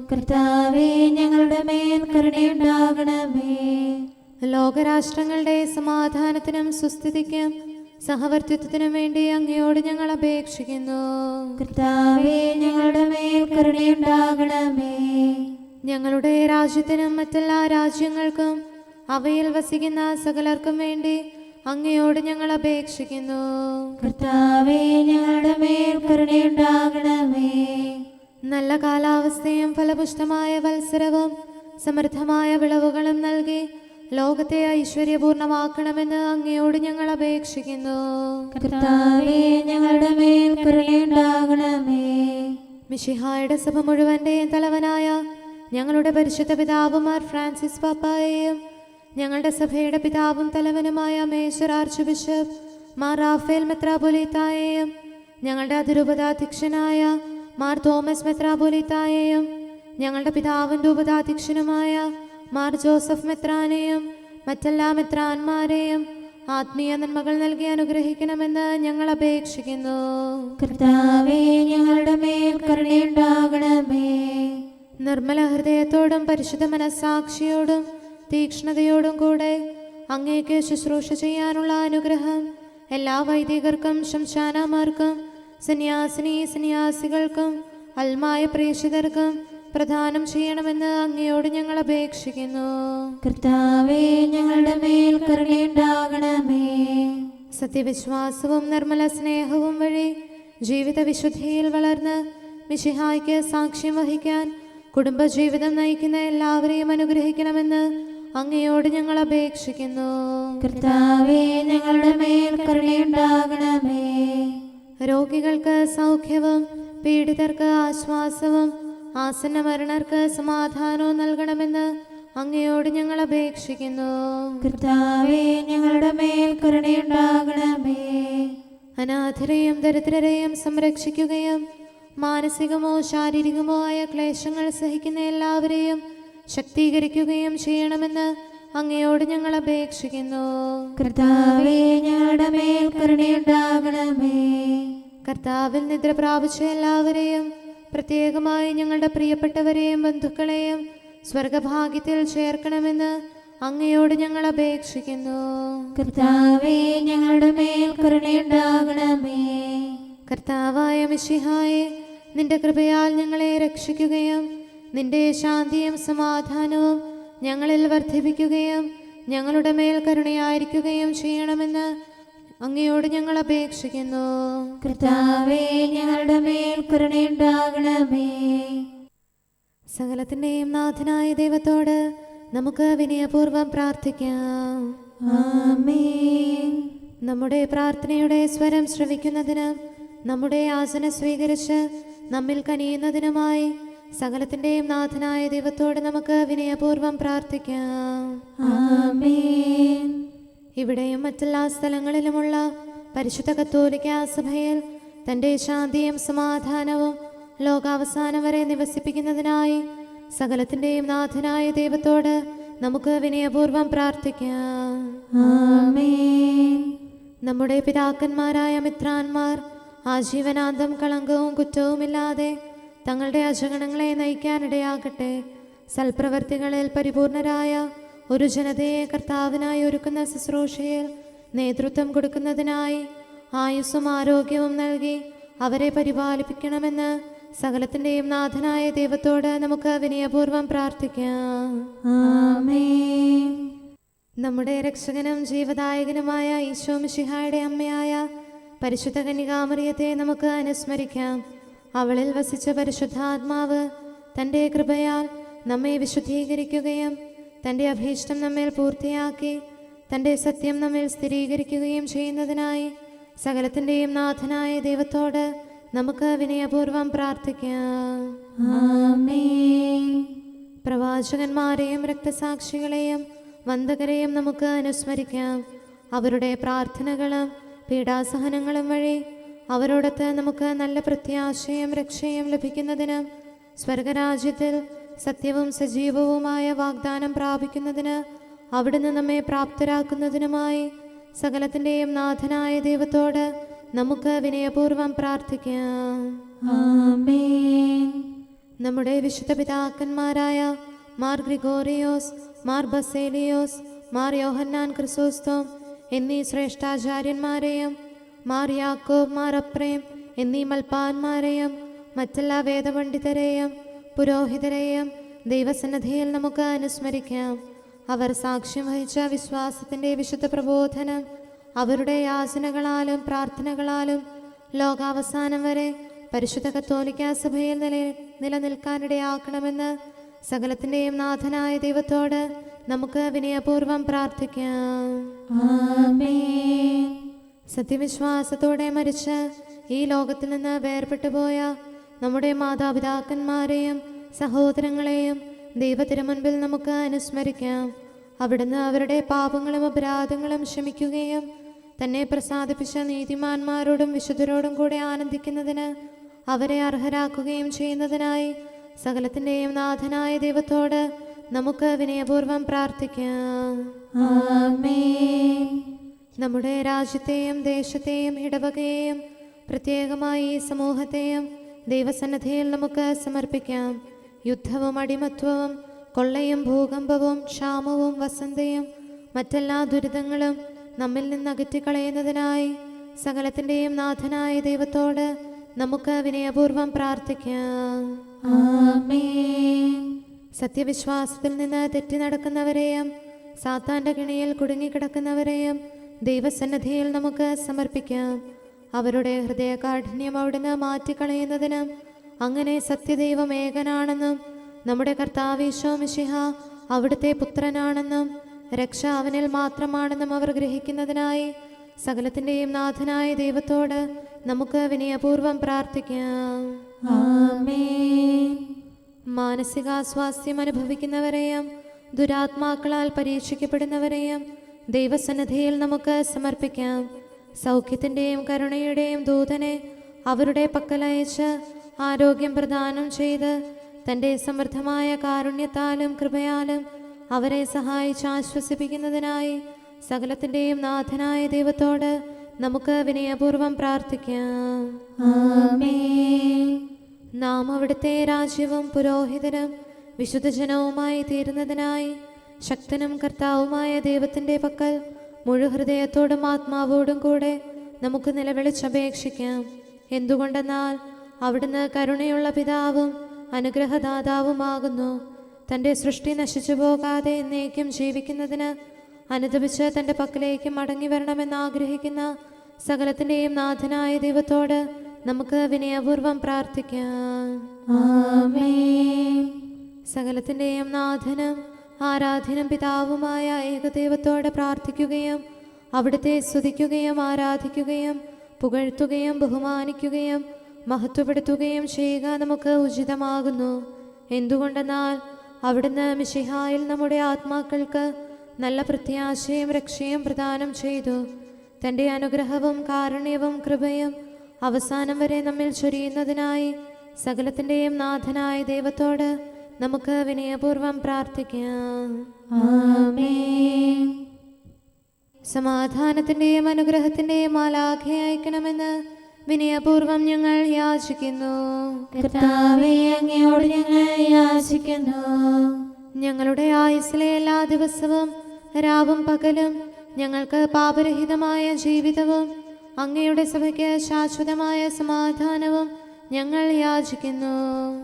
കർത്താവേ, ഞങ്ങളുടെ മേൽ കരുണയുണ്ടാകണമേ. ലോകരാഷ്ട്രങ്ങളുടെ സമാധാനത്തിനും സുസ്ഥിതിക്കും സഹവർത്തിത്വത്തിനും വേണ്ടി അങ്ങയോട് ഞങ്ങൾ അപേക്ഷിക്കുന്നു. കർത്താവേ, ഞങ്ങളുടെ മേൽ കരുണയുണ്ടാകണമേ. ഞങ്ങളുടെ രാജ്യത്തിനും മറ്റെല്ലാ രാജ്യങ്ങൾക്കും അവയിൽ വസിക്കുന്ന സകലർക്കും വേണ്ടി അങ്ങയോട് ഞങ്ങൾ അപേക്ഷിക്കുന്നു. കർത്താവേ, ഞങ്ങളുടെ മേൽ കരുണയുണ്ടാകണമേ. നല്ല കാലാവസ്ഥയും ഫലപുഷ്ടമായ വത്സരവും സമൃദ്ധമായ വിളവുകളും നൽകി ലോകത്തെ ഐശ്വര്യപൂർണമാക്കണമെന്ന് അങ്ങയോട് ഞങ്ങൾ അപേക്ഷിക്കുന്നു. കർത്താവേ ഞങ്ങളുടെ മേൽ കരുണയുണ്ടാകണമേ. മിശിഹായുടെ സഭ മുഴുവൻ്റെയും തലവനായ ഞങ്ങളുടെ പരിശുദ്ധ പിതാവുമാർ ഫ്രാൻസിസ് പാപ്പായെയും ഞങ്ങളുടെ സഭയുടെ പിതാവും തലവനുമായ major archbishop Mar Raphael മെത്രാപൊലീത്തായെയും ഞങ്ങളുടെ അതിരൂപതാധ്യക്ഷനായ മാർ തോമസ് മെത്രാപൊലീത്തായെയും ഞങ്ങളുടെ പിതാവിൻ്റെ ഉപതാധ്യക്ഷനുമായ മാർ ജോസഫ് മെത്രാനെയും മറ്റെല്ലാ മെത്രാന്മാരെയും ആത്മീയ നന്മകൾ നൽകി അനുഗ്രഹിക്കണമെന്ന് ഞങ്ങൾ അപേക്ഷിക്കുന്നു. കർത്താവേ ഞങ്ങളുടെ മേൽ കരുണയുണ്ടാകണമേ. നിർമ്മല ഹൃദയത്തോടും പരിശുദ്ധ മനസ്സാക്ഷിയോടും തീക്ഷ്ണതയോടും കൂടെ അങ്ങേക്ക് ശുശ്രൂഷ ചെയ്യാനുള്ള അനുഗ്രഹം എല്ലാ വൈദികർക്കും ശംശാനമാർക്കും സന്യാസികൾക്കും അൽമായ പ്രേക്ഷിതർക്കും പ്രദാനം ചെയ്യണമെന്ന് അങ്ങയോട് ഞങ്ങൾ അപേക്ഷിക്കുന്നു. കർത്താവേ ഞങ്ങളുടെ മേൽ കരുണയുണ്ടാകണമേ. സത്യവിശ്വാസവും നിർമ്മല സ്നേഹവും വഴി ജീവിത വിശുദ്ധിയിൽ വളർന്ന് മിശിഹായ്ക്ക് സാക്ഷ്യം വഹിക്കാൻ കുടുംബജീവിതം നയിക്കുന്ന എല്ലാവരെയും അനുഗ്രഹിക്കണമെന്ന് അങ്ങയോട് ഞങ്ങൾ അപേക്ഷിക്കുന്നു. കർത്താവേ ഞങ്ങളുടെ മേൽ കരുണയുണ്ടാകണമേ. രോഗികൾക്ക് സൗഖ്യവും പീഡിതർക്ക് ആശ്വാസവും ആസന്ന മരണർക്ക് സമാധാനവും നൽകണമെന്ന് അങ്ങയോട് ഞങ്ങൾ അപേക്ഷിക്കുന്നു. കർത്താവേ ഞങ്ങളുടെ മേൽ കരുണയുണ്ടാകണമേ. അനാഥരെയും ദരിദ്രരെയും സംരക്ഷിക്കുകയും മാനസികമോ ശാരീരികമോ ആയ ക്ലേശങ്ങൾ സഹിക്കുന്ന എല്ലാവരെയും ശക്തീകരിക്കുകയും ചെയ്യണമെന്ന് അങ്ങയോട് ഞങ്ങൾ അപേക്ഷിക്കുന്നു. കർത്താവേ ഞങ്ങളുടെ മേൽ കരുണയുണ്ടാകണമേ. കർത്താവിൽ നിദ്ര പ്രാപിച്ച എല്ലാവരെയും പ്രത്യേകമായി ഞങ്ങളുടെ പ്രിയപ്പെട്ടവരെയും ബന്ധുക്കളെയും സ്വർഗഭാഗ്യത്തിൽ ചേർക്കണമെന്ന് അങ്ങയോട് ഞങ്ങൾ അപേക്ഷിക്കുന്നു. കർത്താവേ ഞങ്ങളുടെ മേൽ കരുണയുണ്ടാകണമേ. കർത്താവായ മിശിഹായെ, നിന്റെ കൃപയാൽ ഞങ്ങളെ രക്ഷിക്കുകയും നിന്റെ ശാന്തിയും സമാധാനവും ഞങ്ങളിൽ വർദ്ധിപ്പിക്കുകയും ഞങ്ങളുടെ മേൽ കരുണയായിരിക്കുകയും ചെയ്യണമെന്ന് അങ്ങയോട് ഞങ്ങൾ അപേക്ഷിക്കുന്നു. കർത്താവേ ഞങ്ങളുടെ മേൽ കരുണയുണ്ടാകണമേ. സകലത്തിൻ്റെയും നാഥനായ ദൈവത്തോട് നമുക്ക് വിനയപൂർവ്വം പ്രാർത്ഥിക്കാം. ആമേൻ. നമ്മുടെ പ്രാർത്ഥനയുടെ സ്വരം ശ്രവിക്കുന്നതിനും നമ്മുടെ യാചന സ്വീകരിച്ച് നമ്മിൽ കനിയുന്നതിനുമായി സകലത്തിൻ്റെയും നാഥനായ ദൈവത്തോട് നമുക്ക് വിനയപൂർവ്വം പ്രാർത്ഥിക്കാം. ആമേൻ. ഇവിടെയും മറ്റെല്ലാ സ്ഥലങ്ങളിലുമുള്ള പരിശുദ്ധ കത്തോലിക്കാ സഭയിൽ തൻ്റെ ശാന്തിയും സമാധാനവും ലോകാവസാനം വരെ നിവസിപ്പിക്കുന്നതിനായി സകലത്തിൻ്റെയും നാഥനായ ദൈവത്തോട് നമുക്ക് വിനയപൂർവ്വം പ്രാർത്ഥിക്കാം. ആമേൻ. നമ്മുടെ പിതാക്കന്മാരായ മിത്രാന്മാർ ആജീവനാന്തം കളങ്കവും കുറ്റവുമില്ലാതെ തങ്ങളുടെ അജഗണങ്ങളെ നയിക്കാനിടയാകട്ടെ. സൽപ്രവർത്തികളിൽ പരിപൂർണരായ ഒരു ജനതയെ കർത്താവിനായി ഒരുക്കുന്ന ശുശ്രൂഷയിൽ നേതൃത്വം കൊടുക്കുന്നതിനായി ആയുസ്സും ആരോഗ്യവും നൽകി അവരെ പരിപാലിപ്പിക്കണമെന്ന് സകലത്തിൻ്റെയും നാഥനായ ദൈവത്തോട് നമുക്ക് വിനയപൂർവ്വം പ്രാർത്ഥിക്കാം. ആമേൻ. നമ്മുടെ രക്ഷകനും ജീവദായകനുമായ ഈശോ മിശിഹായുടെ അമ്മയായ പരിശുദ്ധ കന്യകാമറിയത്തെ നമുക്ക് അനുസ്മരിക്കാം. അവളിൽ വസിച്ച പരിശുദ്ധാത്മാവ് തൻ്റെ കൃപയാൽ നമ്മെ വിശുദ്ധീകരിക്കുകയും തൻ്റെ അഭീഷ്ടം നമ്മിൽ പൂർത്തിയാക്കി തൻ്റെ സത്യം നമ്മിൽ സ്ഥിരീകരിക്കുകയും ചെയ്യുന്നതിനായി സകലത്തിൻ്റെയും നാഥനായ ദൈവത്തോട് നമുക്ക് വിനയപൂർവ്വം പ്രാർത്ഥിക്കാം. ആമേൻ. പ്രവാചകന്മാരെയും രക്തസാക്ഷികളെയും വന്ദകരെയും നമുക്ക് അനുസ്മരിക്കാം. അവരുടെ പ്രാർത്ഥനകളും പീഡാസഹനങ്ങളും വഴി അവരോടൊത്ത് നമുക്ക് നല്ല പ്രത്യാശയും രക്ഷയും ലഭിക്കുന്നതിനും സ്വർഗരാജ്യത്തിൽ സത്യവും സജീവവുമായ വാഗ്ദാനം പ്രാപിക്കുന്നതിന് അവിടുന്ന് നമ്മെ പ്രാപ്തരാക്കുന്നതിനുമായി സകലത്തിൻ്റെയും നാഥനായ ദൈവത്തോട് നമുക്ക് വിനയപൂർവ്വം പ്രാർത്ഥിക്കാം. ആമേൻ. നമ്മുടെ വിശുദ്ധ പിതാക്കന്മാരായ മാർ ഗ്രിഗോറിയോസ്, മാർ ബസേലിയോസ്, മാർ യോഹന്നാൻ ക്രിസോസ്തോം എന്നീ ശ്രേഷ്ഠാചാര്യന്മാരെയും മാർ യാക്കോബ്, മാർ അപ്രേം എന്നീ മൽപ്പാന്മാരെയും മറ്റെല്ലാ വേദപണ്ഡിതരെയും പുരോഹിതരെയും ദൈവസന്നിധിയിൽ നമുക്ക് അനുസ്മരിക്കാം. അവർ സാക്ഷ്യം വഹിച്ച വിശ്വാസത്തിൻ്റെ വിശുദ്ധ പ്രബോധനം അവരുടെ യാചനകളാലും പ്രാർത്ഥനകളാലും ലോകാവസാനം വരെ പരിശുദ്ധ കത്തോലിക്കാ സഭയിൽ നിലനിൽക്കാനിടയാക്കണമെന്ന് സകലത്തിൻ്റെയും നാഥനായ ദൈവത്തോട് നമുക്ക് വിനയപൂർവ്വം പ്രാർത്ഥിക്കാം. ആമേൻ. സത്യവിശ്വാസത്തോടെ മരിച്ച് ഈ ലോകത്തിൽ നിന്ന് വേർപെട്ടു പോയ നമ്മുടെ മാതാപിതാക്കന്മാരെയും സഹോദരങ്ങളെയും ദൈവത്തിരുമുൻപിൽ നമുക്ക് അനുസ്മരിക്കാം. അവിടുന്ന് അവരുടെ പാപങ്ങളും അപരാധങ്ങളും ക്ഷമിക്കുകയും തന്നെ പ്രസാദിപ്പിച്ച നീതിമാന്മാരോടും വിശുദ്ധരോടും കൂടെ ആനന്ദിക്കുന്നതിന് അവരെ അർഹരാക്കുകയും ചെയ്യുന്നതിനായി സകലത്തിൻ്റെയും നാഥനായ ദൈവത്തോട് നമുക്ക് വിനയപൂർവ്വം പ്രാർത്ഥിക്കാം. ആമേൻ. നമ്മുടെ രാജ്യത്തെയും ദേശത്തെയും ഇടവകയെയും പ്രത്യേകമായി ഈ സമൂഹത്തെയും ദൈവസന്നിധിയിൽ നമുക്ക് സമർപ്പിക്കാം. യുദ്ധവും അടിമത്വവും കൊള്ളയും ഭൂകമ്പവും ക്ഷാമവും വസന്തയും മറ്റെല്ലാ ദുരിതങ്ങളും നമ്മിൽ നിന്ന് അകറ്റിക്കളയുന്നതിനായി സകലത്തിൻ്റെയും നാഥനായ ദൈവത്തോട് നമുക്ക് വിനയപൂർവ്വം പ്രാർത്ഥിക്കാം. ആമേൻ. സത്യവിശ്വാസത്തിൽ നിന്ന് തെറ്റി നടക്കുന്നവരെയും സാത്താന്റെ കിണിയിൽ കുടുങ്ങിക്കിടക്കുന്നവരെയും ദൈവസന്നിധിയിൽ നമുക്ക് സമർപ്പിക്കാം. അവരുടെ ഹൃദയകാഠിന്യം അവിടുന്ന് മാറ്റിക്കളയുന്നതിനും അങ്ങനെ സത്യദൈവം ഏകനാണെന്നും നമ്മുടെ കർത്താവ് ഈശോ മിശിഹ അവിടുത്തെ പുത്രനാണെന്നും രക്ഷ അവനിൽ മാത്രമാണെന്നും അവർ ഗ്രഹിക്കുന്നതിനായി സകലത്തിൻ്റെയും നാഥനായ ദൈവത്തോട് നമുക്ക് വിനയപൂർവ്വം പ്രാർത്ഥിക്കാം. ആമേൻ. മാനസികാസ്വാസ്ഥ്യം അനുഭവിക്കുന്നവരെയും ദുരാത്മാക്കളാൽ പരീക്ഷിക്കപ്പെടുന്നവരെയും ദൈവസന്നിധിയിൽ നമുക്ക് സമർപ്പിക്കാം. സൗഖ്യത്തിൻ്റെയും കരുണയുടെയും ദൂതനെ അവരുടെ പക്കലയച്ച് ആരോഗ്യം പ്രദാനം ചെയ്ത് തൻ്റെ സമൃദ്ധമായ കാരുണ്യത്താലും കൃപയാലും അവരെ സഹായിച്ച് ആശ്വസിപ്പിക്കുന്നതിനായി സകലത്തിൻ്റെയും നാഥനായ ദൈവത്തോട് നമുക്ക് വിനയപൂർവ്വം പ്രാർത്ഥിക്കാം. ആമേൻ. നാം അവിടുത്തെ രാജ്യവും പുരോഹിതനും വിശുദ്ധജനവുമായി തീരുന്നതിനായി ശക്തനും കർത്താവുമായ ദൈവത്തിൻ്റെ പക്കൽ മുഴുഹൃദയത്തോടും ആത്മാവോടും കൂടെ നമുക്ക് നിലവിളിച്ചപേക്ഷിക്കാം. എന്തുകൊണ്ടെന്നാൽ അവിടുന്ന് കരുണയുള്ള പിതാവും അനുഗ്രഹദാതാവുമാകുന്നു. തൻ്റെ സൃഷ്ടി നശിച്ചു പോകാതെ എന്നേക്കും ജീവിക്കുന്നതിന് അനുദപിച്ച് തൻ്റെ പക്കലേക്ക് മടങ്ങി വരണമെന്ന് ആഗ്രഹിക്കുന്ന സകലത്തിൻ്റെയും നാഥനായ ദൈവത്തോട് നമുക്ക് വിനയപൂർവ്വം പ്രാർത്ഥിക്കാം. ആമേൻ. സകലത്തിൻ്റെയും നാഥനും ആരാധ്യനും പിതാവുമായ ഏകദൈവത്തോട് പ്രാർത്ഥിക്കുകയും അവിടുത്തെ സ്തുതിക്കുകയും ആരാധിക്കുകയും പുകഴ്ത്തുകയും ബഹുമാനിക്കുകയും മഹത്വപ്പെടുത്തുകയും ചെയ്യുക നമുക്ക് ഉചിതമാകുന്നു. എന്തുകൊണ്ടെന്നാൽ അവിടുന്ന് മിശിഹായിൽ നമ്മുടെ ആത്മാക്കൾക്ക് നല്ല പ്രത്യാശയും രക്ഷയും പ്രദാനം ചെയ്തു. തൻ്റെ അനുഗ്രഹവും കാരുണ്യവും കൃപയും അവസാനം വരെ നമ്മിൽ ചൊരിയുന്നതിനായി സകലത്തിൻ്റെയും നാഥനായ ദൈവത്തോട് നമുക്ക് വിനയപൂർവ്വം പ്രാർത്ഥിക്കാം. ആമേൻ. സമാധാനത്തിൻ്റെയും അനുഗ്രഹത്തിൻ്റെയും മാലാഖയെ അയക്കണമെന്ന് വിനയപൂർവ്വം ഞങ്ങൾ യാചിക്കുന്നു. കർത്താവേ, അങ്ങയോട് ഞങ്ങൾ യാചിക്കുന്നു. ഞങ്ങളുടെ ആയുസ്സിലെ എല്ലാ ദിവസവും രാവും പകലും ഞങ്ങൾക്ക് പാപരഹിതമായ ജീവിതവും അങ്ങയുടെ സഭയ്ക്ക് ശാശ്വതമായ സമാധാനവും ഞങ്ങൾ യാചിക്കുന്നു.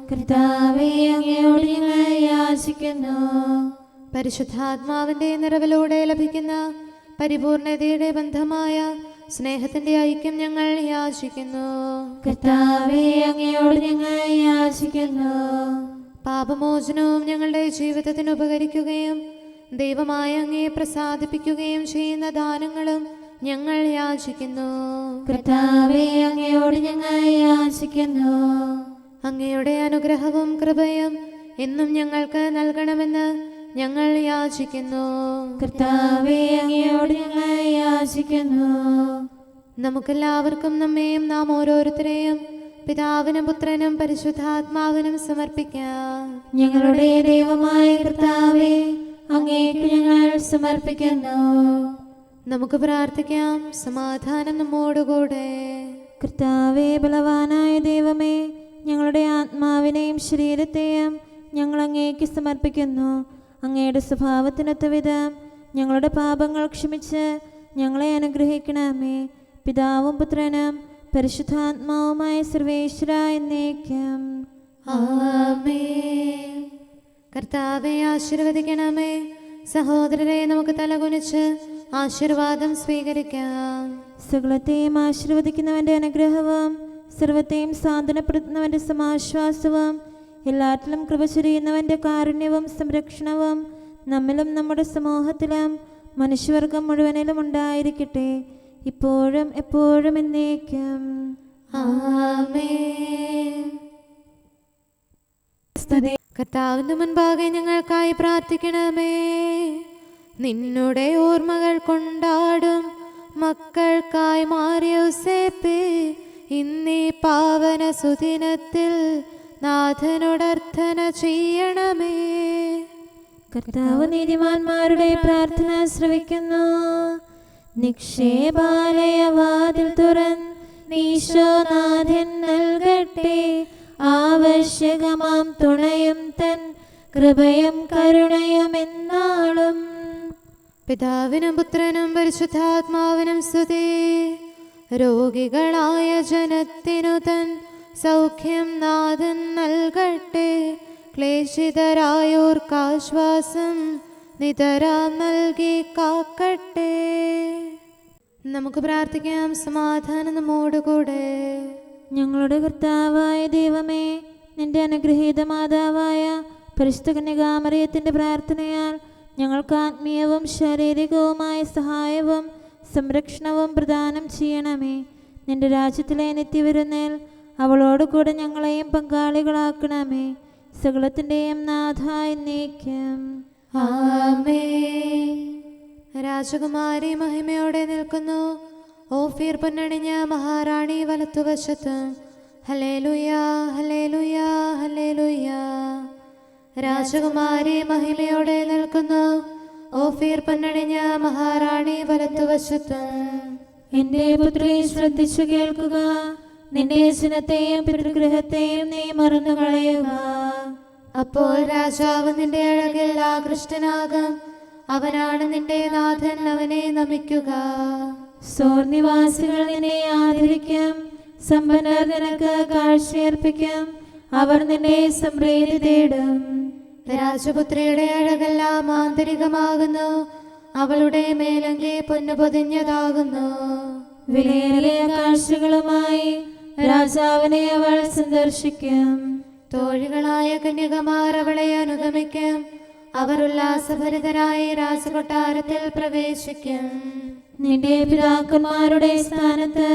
കർത്താവേ, അങ്ങയോട് ഞങ്ങൾ യാചിക്കുന്നു. പരിശുദ്ധാത്മാവിൻ്റെ നിറവിലൂടെ ലഭിക്കുന്ന പരിപൂർണതയുടെ ബന്ധമായ സ്നേഹത്തിൻ്റെ ഐക്യം ഞങ്ങൾ യാചിക്കുന്നു. കർത്താവേ, അങ്ങയോട് ഞങ്ങൾ യാചിക്കുന്നു. പാപമോചനവും ഞങ്ങളുടെ ജീവിതത്തിന് ഉപകരിക്കുകയും ദൈവമായ അങ്ങയെ പ്രസാദിപ്പിക്കുകയും ചെയ്യുന്ന ദാനങ്ങളും ഞങ്ങൾ യാചിക്കുന്നു. കർത്താവേ, അങ്ങയോട് ഞങ്ങൾ യാചിക്കുന്നു. അങ്ങയുടെ അനുഗ്രഹവും കൃപയും എന്നും ഞങ്ങൾക്ക് നൽകണമെന്ന് ഞങ്ങൾ യാചിക്കുന്നു. കർത്താവേ, അങ്ങയോട് ഞങ്ങൾ യാചിക്കുന്നു. നമുക്കെല്ലാവർക്കും നമ്മെയും നാം ഓരോരുത്തരെയും പിതാവിനും പുത്രനും പരിശുദ്ധാത്മാവിനും സമർപ്പിക്കാം. ഞങ്ങളുടെ ദൈവമായ കർത്താവേ, അങ്ങേക്ക് ഞങ്ങൾ സമർപ്പിക്കുന്നു. നമുക്ക് പ്രാർത്ഥിക്കാം. സമാധാനം നമ്മോടുകൂടെ. കർത്താവേ, ബലവാനായ ദൈവമേ, ഞങ്ങളുടെ ആത്മാവിനെയും ശരീരത്തെയും ഞങ്ങൾ അങ്ങേക്ക് സമർപ്പിക്കുന്നു. അങ്ങയുടെ സ്വഭാവത്തിനൊത്ത വിധം ഞങ്ങളുടെ പാപങ്ങൾ ക്ഷമിച്ച് ഞങ്ങളെ അനുഗ്രഹിക്കണമേ. പിതാവും പുത്രനും പരിശുദ്ധാത്മാവുമായ സർവേശ്വര എന്നേക്കും. ആമേൻ. കർത്താവെ ആശീർവദിക്കണമേ. സഹോദരരെ, നമുക്ക് തലകുനിച്ച് ആശീർവാദം സ്വീകരിക്കാം. സകലത്തെയും ആശീർവദിക്കുന്നവന്റെ അനുഗ്രഹവും സർവത്തെയും സാന്ത്വനപ്പെടുത്തുന്നവന്റെ സമാശ്വാസവും എല്ലാറ്റിലും കൃപ ചൊരിയുന്നവൻ്റെ കാരുണ്യവും സംരക്ഷണവും നമ്മിലും നമ്മുടെ സമൂഹത്തിലും മനുഷ്യവർഗം മുഴുവനിലും ഉണ്ടായിരിക്കട്ടെ, ഇപ്പോഴും എപ്പോഴും എന്നേക്കും. ആമേൻ. കർത്താവിന്റെ മുൻപാകെ ഞങ്ങൾക്കായി പ്രാർത്ഥിക്കണമേ. നിന്നുടെ ഓർമ്മകൾ കൊണ്ടാടും മക്കൾക്കായി മാറിയോസേപ്പേ, ഇന്നീ പാവന സുദിനത്തിൽ നാഥനോടർത്ഥന ചെയ്യണമേ. കർത്താവ് നീതിമാന്മാരുടെ പ്രാർത്ഥന ശ്രവിക്കുന്നു. നിക്ഷേപാലയ വാതിൽ തുറന്നീശോനാഥൻ നൽകട്ടെ, ആവശ്യകമാം തുണയും തൻ കൃപയും കരുണയും എന്നാളും. പിതാവിനും പുത്രനും പരിശുദ്ധാത്മാവിനും സ്തുതി. രോഗികളായ ജനത്തിനു തൻ സൗഖ്യം നാഥൻ നൽകട്ടെ, ക്ലേശിതരായോർക്കാശ്വാസം നിതരാം നൽകി കാക്കട്ടെ. നമുക്ക് പ്രാർത്ഥിക്കാം. സമാധാനം നമ്മോടുകൂടെ. ഞങ്ങളുടെ കർത്താവായ ദൈവമേ, നിന്റെ അനുഗ്രഹീത മാതാവായ പരിശുദ്ധ കന്യകാമറിയത്തിൻ്റെ പ്രാർത്ഥനയാൽ ഞങ്ങൾക്ക് ആത്മീയവും ശാരീരികവുമായ സഹായവും സംരക്ഷണവും പ്രദാനം ചെയ്യണമേ. നിന്റെ രാജ്യത്തിലെ നിത്യവിരുന്നിൽ അവളോട് കൂടെ ഞങ്ങളെയും പങ്കാളികളാക്കണമേ. സകലത്തിൻ്റെയും നാഥ എന്നേക്കും. ആമേൻ. രാജകുമാരി മഹിമയോടെ നിൽക്കുന്നു. ഓഫീർ പൊന്നണിഞ്ഞ മഹാറാണി വലത്തുവശത്ത്. ഹല്ലേലൂയാ ഹല്ലേലൂയാ ഹല്ലേലൂയാ. രാജകുമാരി മഹിമയോടെ നിൽക്കുന്നു. ഓഫീർ പൊന്നണിഞ്ഞ മഹാറാണി വലത്തുവശത്ത്. എൻ്റെ പുത്രി ശ്രദ്ധിച്ചു കേൾക്കുക, നിന്റെ ജനത്തെയും പിതൃഗൃഹത്തെയും നീ മറന്നു കളയുക. അപ്പോൾ രാജാവ് നിന്റെ അഴകിൽ ആകൃഷ്ടനാകും. അവനാണ് നിന്റെ നാഥൻ, അവനെ നമിക്കുക. സോർ നിവാസികൾ നിന്നെ ആദരിക്കും, സമ്പന്നർ നിനക്ക് കാഴ്ചയർപ്പിക്കും, അവർ നിന്നെ സംപ്രീതി തേടും. രാജപുത്രിയുടെ അഴകെല്ലാം ആന്തരികമാകുന്നു, അവളുടെ മേലങ്കി പൊന്നു പൊതിഞ്ഞതാകുന്നു. വിലയേറിയ കാഴ്ചകളുമായി രാജാവിനെ അവൾ സന്ദർശിക്കും. തോഴികളായ കന്യകമാർ അവളെ അനുഗമിക്കും. അവർ ഉല്ലാസഭരിതരായി രാജകൊട്ടാരത്തിൽ പ്രവേശിക്കും. നിന്റെ പിതാക്കന്മാരുടെ സ്ഥാനത്ത്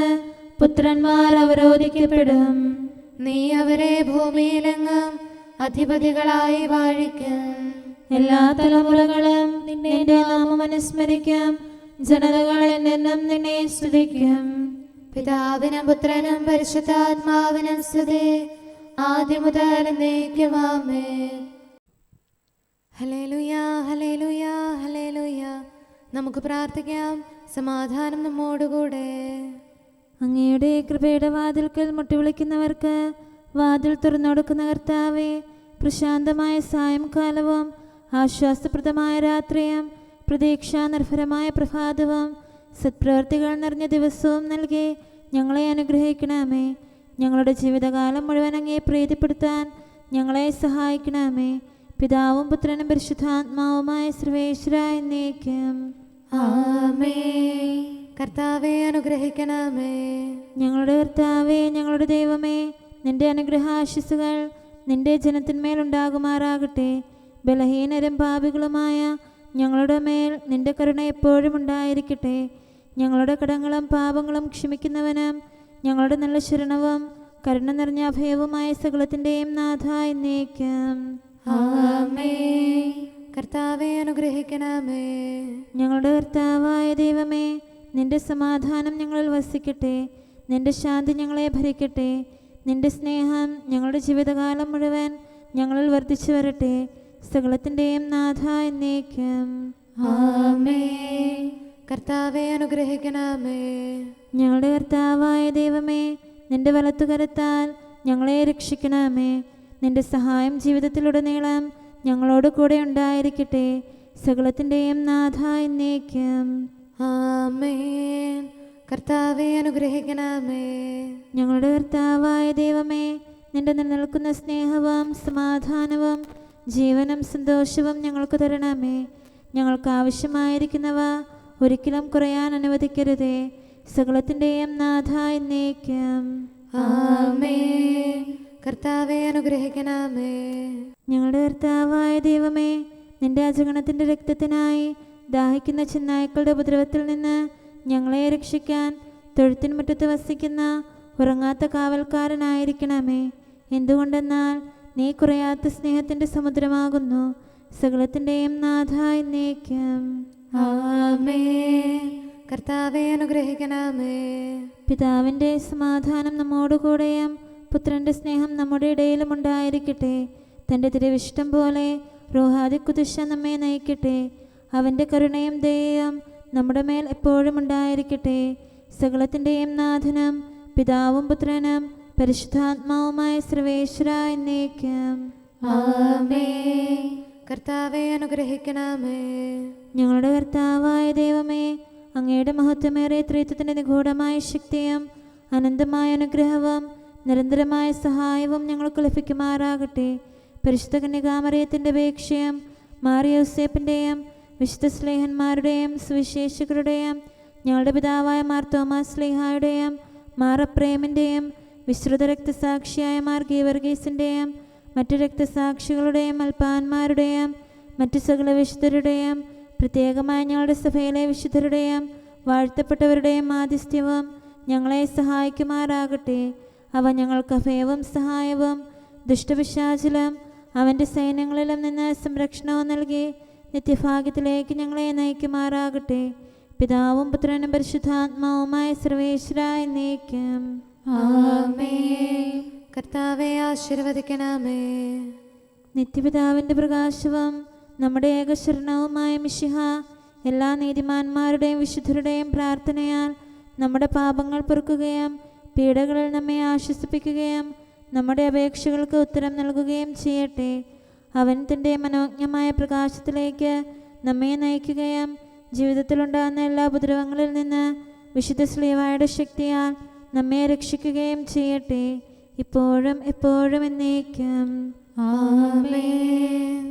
പുത്രന്മാർ അവരോധിക്കപ്പെടും. നീ അവരെ ഭൂമിയിലെങ്ങും അധിപതികളായി വാഴിക്കും. എല്ലാ തലമുറകളും നിന്റെ നാമം അനുസ്മരിക്കും, ജനതകൾ എന്നെന്നും നിന്നെ സ്തുതിക്കും. പിതാവിനും പുത്രനും പരിശുദ്ധാത്മാവിനും സ്തുതി, ആദ്യം മുതൽ എന്നേക്കും. ആമേൻ. ഹല്ലേലൂയാ ഹല്ലേലൂയാ ഹല്ലേലൂയാ. നമുക്ക് പ്രാർത്ഥിക്കാം. സമാധാനം നമ്മോടുകൂടെ. അങ്ങയുടെ കൃപയുടെ വാതിൽക്കൽ മുട്ടിവിളിക്കുന്നവർക്ക് വാതിൽ തുറന്നുകൊടുക്കുന്ന കർത്താവേ, പ്രശാന്തമായ സായംകാലവും ആശ്വാസപ്രദമായ രാത്രിയും പ്രതീക്ഷാനിർഭരമായ പ്രഭാതവും സത്പ്രവർത്തികൾ നിറഞ്ഞ ദിവസവും നൽകി ഞങ്ങളെ അനുഗ്രഹിക്കണമേ. ഞങ്ങളുടെ ജീവിതകാലം മുഴുവൻ അങ്ങേ പ്രീതിപ്പെടുത്താൻ ഞങ്ങളെ സഹായിക്കണമേ. പിതാവും പുത്രനും പരിശുദ്ധാത്മാവുമായ സർവേശ്വര എന്നേക്കും. ആമേൻ. കർത്താവെ അനുഗ്രഹിക്കണമേ. ഞങ്ങളുടെ കർത്താവേ, ഞങ്ങളുടെ ദൈവമേ, നിന്റെ അനുഗ്രഹാശിസുകൾ നിന്റെ ജനത്തിന്മേലുണ്ടാകുമാറാകട്ടെ. ബലഹീനരും പാപികളുമായ ഞങ്ങളുടെ മേൽ നിന്റെ കരുണ എപ്പോഴും ഉണ്ടായിരിക്കട്ടെ. ഞങ്ങളുടെ കടങ്ങളും പാപങ്ങളും ക്ഷമിക്കുന്നവനും ഞങ്ങളുടെ നല്ല ശരണവും കരുണ നിറഞ്ഞ അഭയവുമായ സകലത്തിൻ്റെയും നാഥ എന്നേക്കും. ആമേൻ. കർത്താവെ അനുഗ്രഹിക്കണമേ. ഞങ്ങളുടെ കർത്താവായ ദൈവമേ, നിന്റെ സമാധാനം ഞങ്ങളിൽ വസിക്കട്ടെ. നിന്റെ ശാന്തി ഞങ്ങളെ ഭരിക്കട്ടെ. നിന്റെ സ്നേഹം ഞങ്ങളുടെ ജീവിതകാലം മുഴുവൻ ഞങ്ങളിൽ വർദ്ധിച്ചു വരട്ടെ. സകലത്തിൻ്റെയും നാഥ എന്നേക്കും. ആമേൻ. കർത്താവെ അനുഗ്രഹിക്കണമേ. ഞങ്ങളുടെ കർത്താവായ ദൈവമേ, നിന്റെ വലത്തുകരത്താൽ ഞങ്ങളെ രക്ഷിക്കണമേ. നിന്റെ സഹായം ജീവിതത്തിലുടനീളം ഞങ്ങളോട് കൂടെ ഉണ്ടായിരിക്കട്ടെ. സകലത്തിൻ്റെയും നാഥ എന്നേക്കും. ആമേൻ. കർത്താവെ അനുഗ്രഹിക്കണമേ. ഞങ്ങളുടെ കർത്താവായ ദൈവമേ, നിന്റെ നിലനിൽക്കുന്ന സ്നേഹവും സമാധാനവും ജീവനും സന്തോഷവും ഞങ്ങൾക്ക് തരണമേ. ഞങ്ങൾക്ക് ആവശ്യമായിരിക്കുന്നവ ഒരിക്കലും കുറയാൻ അനുവദിക്കരുതേ. സകലത്തിൻ്റെയും നാഥ എന്നേക്കും. ആമേൻ. കർത്താവെ അനുഗ്രഹിക്കണമേ. ഞങ്ങളുടെ കർത്താവായ ദൈവമേ, നിന്റെ അജഗണത്തിൻ്റെ രക്തത്തിനായി ദാഹിക്കുന്ന ചെന്നായ്ക്കളുടെ ഉപദ്രവത്തിൽ നിന്ന് ഞങ്ങളെ രക്ഷിക്കാൻ തൊഴുത്തിൻ മുറ്റത്ത് വസിക്കുന്ന ഉറങ്ങാത്ത കാവൽക്കാരനായിരിക്കണമേ. എന്തുകൊണ്ടെന്നാൽ നീ കുറയാത്ത സ്നേഹത്തിൻ്റെ സമുദ്രമാകുന്നു. സകലത്തിൻ്റെയും നാഥ എന്നേക്കും. ആമേൻ. കർത്താവെ അനുഗ്രഹിക്കണമേ. പിതാവിൻ്റെ സമാധാനം നമ്മോടുകൂടെയും പുത്രൻ്റെ സ്നേഹം നമ്മുടെ ഇടയിലും ഉണ്ടായിരിക്കട്ടെ. തൻ്റെ തിരുവിഷ്ടം പോലെ റൂഹാദിക്കുദിശ നമ്മെ നയിക്കട്ടെ. അവൻ്റെ കരുണയും ദയയും നമ്മുടെ മേൽ എപ്പോഴും ഉണ്ടായിരിക്കട്ടെ. സകലത്തിൻ്റെയും നാഥനും പിതാവും പുത്രനും പരിശുദ്ധാത്മാവുമായ സർവേശ്വര എന്നേക്കും. ആമേൻ. കർത്താവെ അനുഗ്രഹിക്കണമേ. ഞങ്ങളുടെ കർത്താവായ ദൈവമേ, അങ്ങയുടെ മഹത്വമേറിയ ത്രിത്വത്തിൻ്റെ നിഗൂഢമായ ശക്തിയും അനന്തമായ അനുഗ്രഹവും നിരന്തരമായ സഹായവും ഞങ്ങൾക്ക് ലഭിക്കുമാറാകട്ടെ. പരിശുദ്ധ കന്യകാമറിയത്തിൻ്റെ അപേക്ഷയും മാറിയോസേപ്പിൻ്റെയും വിശുദ്ധ സ്ലേഹന്മാരുടെയും സുവിശേഷകരുടെയും ഞങ്ങളുടെ പിതാവായ മാർ തോമാസ് സ്ലീഹായുടെയും മാർ അപ്രേമിൻ്റെയും വിശ്രുത രക്തസാക്ഷിയായ മാർ ഗീവർഗീസിൻ്റെയും മറ്റു രക്തസാക്ഷികളുടെയും അൽപ്പാന്മാരുടെയും മറ്റു സകല വിശുദ്ധരുടെയും പ്രത്യേകമായി ഞങ്ങളുടെ സഭയിലെ വിശുദ്ധരുടെയും വാഴ്ത്തപ്പെട്ടവരുടെയും മാധ്യസ്ഥ്യവും ഞങ്ങളെ സഹായിക്കുമാറാകട്ടെ. അവ ഞങ്ങൾക്ക് അഭയവും സഹായവും ദുഷ്ടപിശാചിലും അവൻ്റെ സൈന്യങ്ങളിലും നിന്ന് സംരക്ഷണവും നൽകി നിത്യഭാഗ്യത്തിലേക്ക് ഞങ്ങളെ നയിക്കുമാറാകട്ടെ. പിതാവും പുത്രനും പരിശുദ്ധാത്മാവുമായ സർവേശ്വര എന്നേക്കും. ആമേൻ. കർത്താവെ ആശീർവദിക്കണമേ. നിത്യപിതാവിൻ്റെ പ്രകാശവും നമ്മുടെ ഏകശരണവുമായ മിശിഹ എല്ലാ നീതിമാന്മാരുടെയും വിശുദ്ധരുടെയും പ്രാർത്ഥനയാൽ നമ്മുടെ പാപങ്ങൾ പൊറുക്കുകയും പീഡകളിൽ നമ്മെ ആശ്വസിപ്പിക്കുകയും നമ്മുടെ അപേക്ഷകൾക്ക് ഉത്തരം നൽകുകയും ചെയ്യട്ടെ. അവൻ തൻ്റെ മനോജ്ഞമായ പ്രകാശത്തിലേക്ക് നമ്മെ നയിക്കുകയും ജീവിതത്തിലുണ്ടാകുന്ന എല്ലാ ഉപദ്രവങ്ങളിൽ നിന്ന് വിശുദ്ധ ശ്ലീഹായുടെ ശക്തിയാൽ നമ്മെ രക്ഷിക്കുകയും ചെയ്യട്ടെ, ഇപ്പോഴും എപ്പോഴും എന്നേക്കും. ആമേൻ.